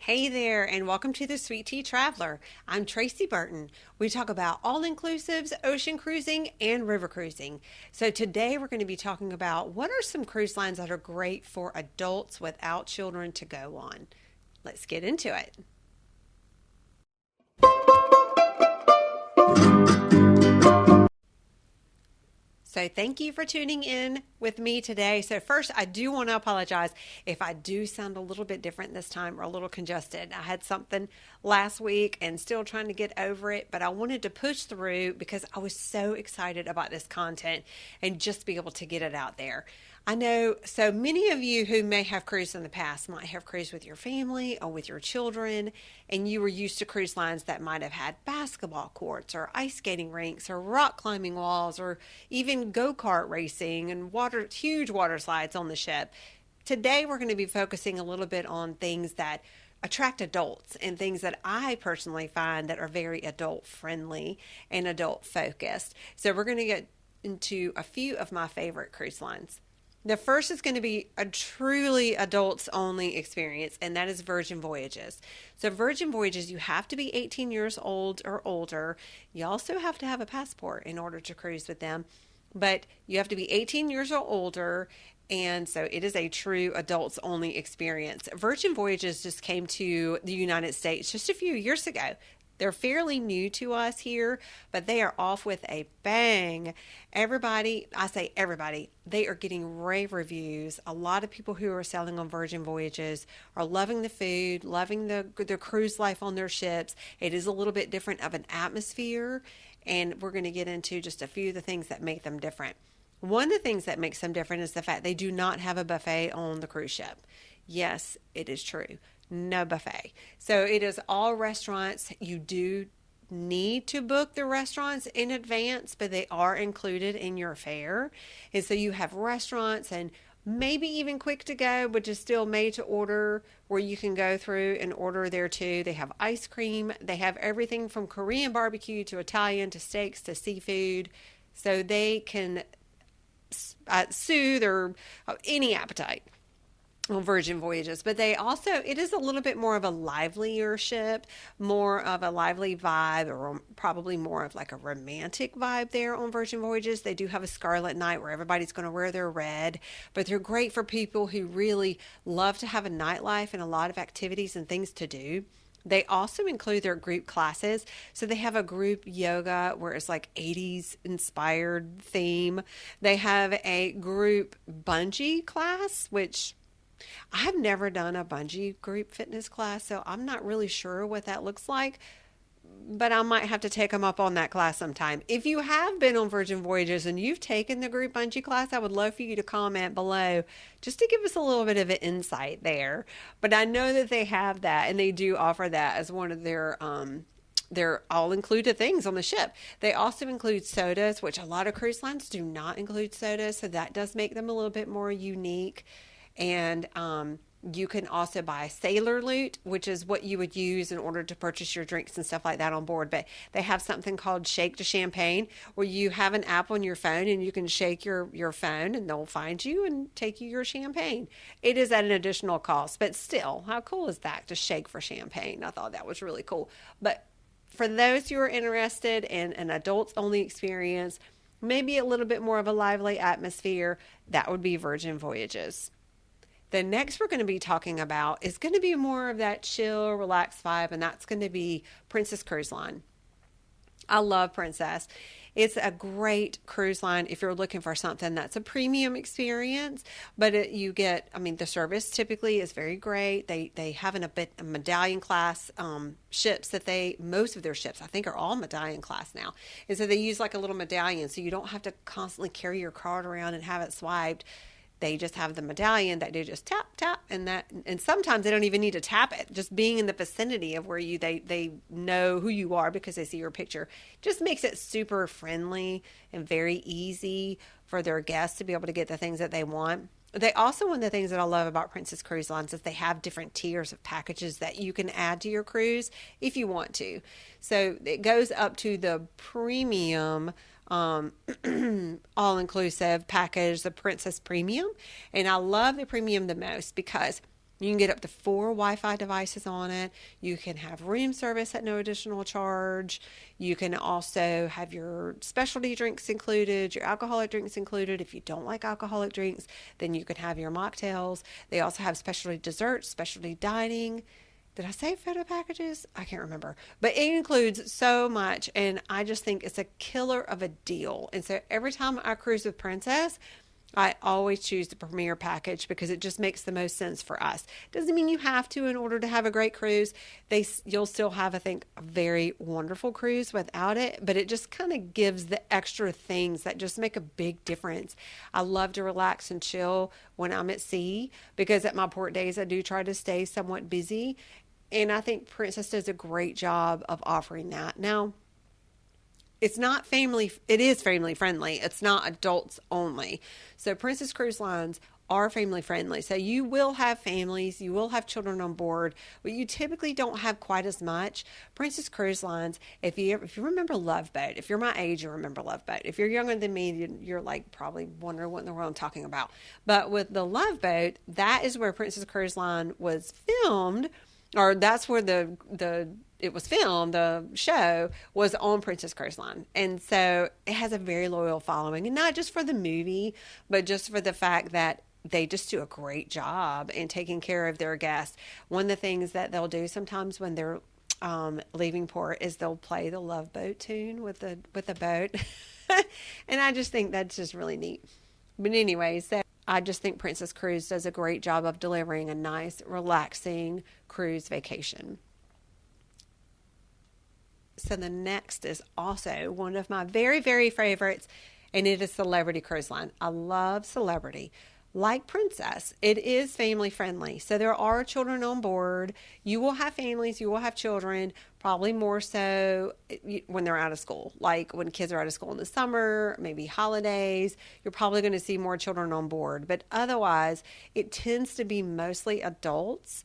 Hey there, and welcome to the Sweet Tea Traveler. I'm Tracy Burton. We talk about all inclusives, ocean cruising, and river cruising. So, today we're going to be talking about what are some cruise lines that are great for adults without children to go on. Let's get into it. So, thank you for tuning in with me today. So, first, I do want to apologize if I do sound a little bit different this time or a little congested. I had something last week and still trying to get over it, but I wanted to push through because I was so excited about this content and just be able to get it out there. I know so many of you who may have cruised in the past might have cruised with your family or with your children, and you were used to cruise lines that might have had basketball courts or ice skating rinks or rock climbing walls or even go-kart racing and huge water slides on the ship. Today we're going to be focusing a little bit on things that attract adults and things that I personally find that are very adult friendly and adult focused. So we're going to get into a few of my favorite cruise lines. The first is going to be a truly adults only experience, and that is Virgin Voyages. So, Virgin Voyages, you have to be 18 years old or older. You also have to have a passport in order to cruise with them, but you have to be 18 years or older. And so it is a true adults only experience. Virgin Voyages just came to the United States just a few years ago. They're fairly new to us here, but they are off with a bang. Everybody, I say everybody, they are getting rave reviews. A lot of people who are sailing on Virgin Voyages are loving the food, loving the cruise life on their ships. It is a little bit different of an atmosphere, and we're going to get into just a few of the things that make them different. One of the things that makes them different is the fact they do not have a buffet on the cruise ship. Yes, it is true. No buffet. So it is all restaurants. You do need to book the restaurants in advance, but they are included in your fare. And so you have restaurants and maybe even quick to go, which is still made to order, where you can go through and order there too. They have ice cream. They have everything from Korean barbecue to Italian to steaks to seafood. So they can soothe or any appetite on Virgin Voyages. But they also, it is a little bit more of a livelier ship, more of a lively vibe, or probably more of like a romantic vibe there on Virgin Voyages. They do have a Scarlet Night where everybody's going to wear their red, but they're great for people who really love to have a nightlife and a lot of activities and things to do. They also include their group classes. So they have a group yoga where it's like 80s inspired theme. They have a group bungee class, which I have never done a bungee group fitness class, so I'm not really sure what that looks like, but I might have to take them up on that class sometime. If you have been on Virgin Voyages and you've taken the group bungee class, I would love for you to comment below just to give us a little bit of an insight there. But I know that they have that, and they do offer that as one of their all included things on the ship. They also include sodas, which a lot of cruise lines do not include sodas, so that does make them a little bit more unique. And you can also buy Sailor Loot, which is what you would use in order to purchase your drinks and stuff like that on board. But they have something called Shake to Champagne, where you have an app on your phone and you can shake your phone and they'll find you and take you your champagne. It is at an additional cost, but still, how cool is that to shake for champagne? I thought that was really cool. But for those who are interested in an adults only experience, maybe a little bit more of a lively atmosphere, that would be Virgin Voyages. The next we're going to be talking about is going to be more of that chill, relaxed vibe, and that's going to be Princess Cruise Line. I love Princess. It's a great cruise line if you're looking for something that's a premium experience, but you get, I mean, the service typically is very great. They have a medallion class ships that most of their ships, I think, are all medallion class now. And so they use like a little medallion, so you don't have to constantly carry your card around and have it swiped. They just have the medallion that they just tap, tap, and sometimes they don't even need to tap it. Just being in the vicinity of where they know who you are because they see your picture just makes it super friendly and very easy for their guests to be able to get the things that they want. They also, one of the things that I love about Princess Cruise Lines is they have different tiers of packages that you can add to your cruise if you want to. So it goes up to the premium all-inclusive package, the Princess Premium. And I love the premium the most because You can get up to 4 Wi-Fi devices on it. You can have room service at no additional charge. You can also have your specialty drinks included, your alcoholic drinks included. If you don't like alcoholic drinks, then you can have your mocktails. They also have specialty desserts, specialty dining. Did I say photo packages? I can't remember. But it includes so much, and I just think it's a killer of a deal. And so every time I cruise with Princess, I always choose the Premier package because it just makes the most sense for us. Doesn't mean you have to in order to have a great cruise. You'll still have, I think, a very wonderful cruise without it, but it just kind of gives the extra things that just make a big difference. I love to relax and chill when I'm at sea because at my port days I do try to stay somewhat busy, and I think Princess does a great job of offering that. Now, it is family friendly. It's not adults only. So Princess Cruise Lines are family friendly. So you will have families, you will have children on board, but you typically don't have quite as much. Princess Cruise Lines, if you remember Love Boat, if you're my age, you remember Love Boat. If you're younger than me, you're like probably wondering what in the world I'm talking about. But with the Love Boat, that is where Princess Cruise Line was filmed, or that's where it was filmed. The show was on Princess Cruise Line, and so it has a very loyal following, and not just for the movie, but just for the fact that they just do a great job in taking care of their guests. One of the things that they'll do sometimes when they're leaving port is they'll play the Love Boat tune with the boat, and I just think that's just really neat. But anyway, so I just think Princess Cruise does a great job of delivering a nice, relaxing cruise vacation. So the next is also one of my very, very favorites, and it is Celebrity Cruise Line. I love Celebrity. Like Princess, it is family friendly. So there are children on board. You will have families, you will have children, probably more so when they're out of school. Like when kids are out of school in the summer, maybe holidays, you're probably going to see more children on board. But otherwise, it tends to be mostly adults.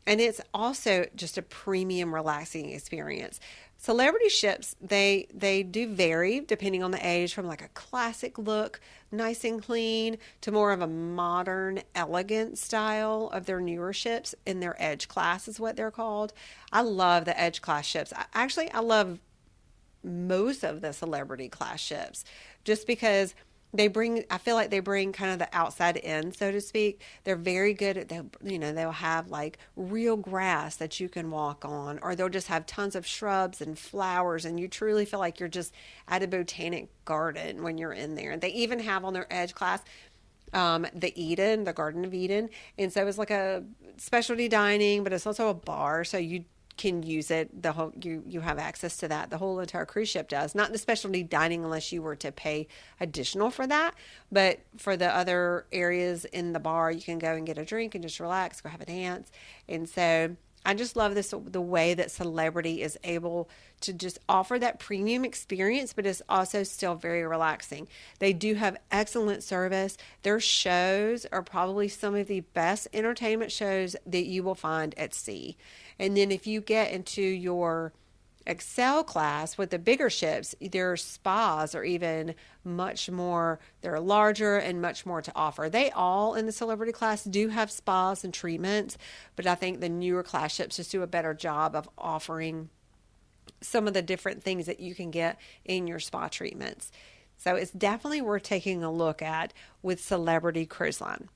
And it's also just a premium relaxing experience. Celebrity ships, they do vary depending on the age, from like a classic look, nice and clean, to more of a modern, elegant style of their newer ships in their Edge class is what they're called. I love the Edge class ships. I love most of the Celebrity class ships just because I feel like they bring kind of the outside in, so to speak. They're very good at, they'll have like real grass that you can walk on, or they'll just have tons of shrubs and flowers, and you truly feel like you're just at a botanic garden when you're in there. They even have on their Edge class the Garden of Eden. And so it's like a specialty dining, but it's also a bar. So you can use it. You have access to that. The whole entire cruise ship does. Not the specialty dining unless you were to pay additional for that. But for the other areas in the bar, you can go and get a drink and just relax, go have a dance. And so I just love the way that Celebrity is able to just offer that premium experience, but it's also still very relaxing. They do have excellent service. Their shows are probably some of the best entertainment shows that you will find at sea. And then if you get into your Excel class with the bigger ships, their spas are even much more, they're larger and much more to offer. They all in the Celebrity class do have spas and treatments, but I think the newer class ships just do a better job of offering some of the different things that you can get in your spa treatments. So it's definitely worth taking a look at with Celebrity Cruise Line.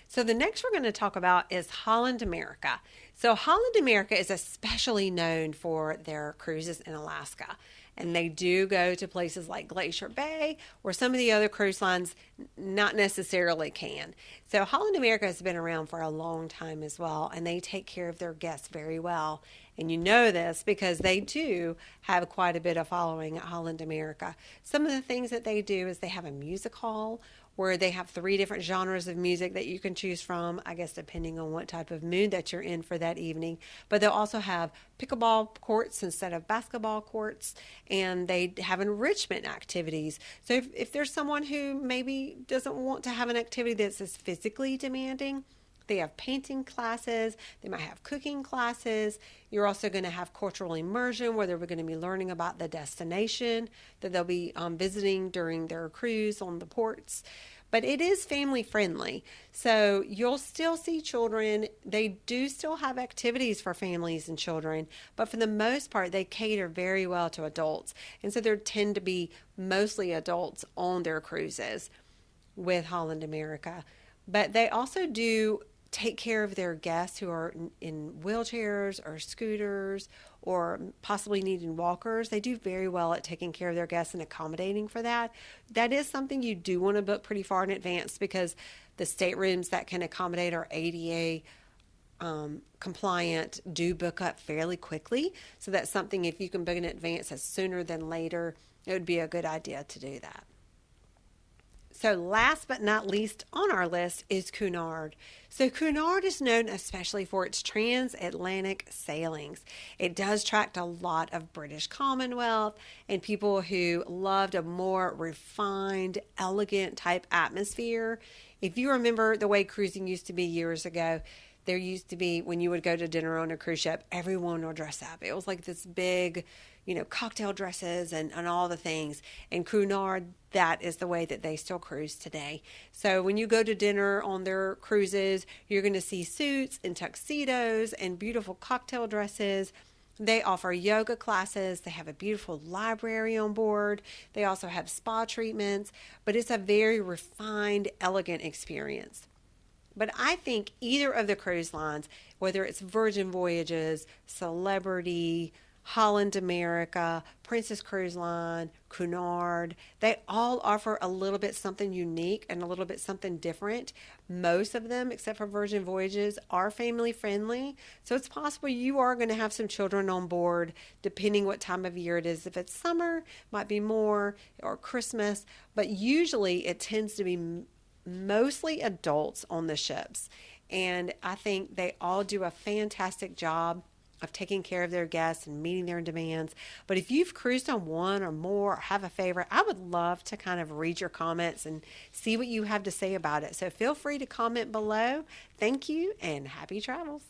So the next we're going to talk about is Holland America. So Holland America is especially known for their cruises in Alaska. And they do go to places like Glacier Bay, where some of the other cruise lines not necessarily can. So Holland America has been around for a long time as well, and they take care of their guests very well. And you know this because they do have quite a bit of following at Holland America. Some of the things that they do is they have a music hall where they have 3 different genres of music that you can choose from, I guess depending on what type of mood that you're in for that evening. But they'll also have pickleball courts instead of basketball courts, and they have enrichment activities. So if there's someone who maybe doesn't want to have an activity that's as physically demanding, they have painting classes, they might have cooking classes. You're also going to have cultural immersion where they're going to be learning about the destination that they'll be visiting during their cruise on the ports. but it is family friendly. So you'll still see children. They do still have activities for families and children, but for the most part, they cater very well to adults. And so there tend to be mostly adults on their cruises with Holland America. But they also do take care of their guests who are in wheelchairs or scooters or possibly needing walkers. They do very well at taking care of their guests and accommodating for that. That is something you do want to book pretty far in advance, because the staterooms that can accommodate our ADA compliant do book up fairly quickly. So that's something, if you can book in advance as sooner than later, it would be a good idea to do that. So last but not least on our list is Cunard. So Cunard is known especially for its transatlantic sailings. It does attract a lot of British Commonwealth and people who loved a more refined, elegant type atmosphere. If you remember the way cruising used to be years ago, there used to be, when you would go to dinner on a cruise ship, everyone would dress up. It was like this big, cocktail dresses and all the things. And Cunard, that is the way that they still cruise today. So when you go to dinner on their cruises, you're going to see suits and tuxedos and beautiful cocktail dresses. They offer yoga classes. They have a beautiful library on board. They also have spa treatments, but it's a very refined, elegant experience. But I think either of the cruise lines, whether it's Virgin Voyages, Celebrity, Holland America, Princess Cruise Line, Cunard, they all offer a little bit something unique and a little bit something different. Most of them, except for Virgin Voyages, are family friendly. So it's possible you are going to have some children on board, depending what time of year it is. If it's summer, might be more, or Christmas. But usually it tends to be mostly adults on the ships. And I think they all do a fantastic job of taking care of their guests and meeting their demands. But if you've cruised on one or more or have a favorite, I would love to kind of read your comments and see what you have to say about it. So feel free to comment below. Thank you and happy travels.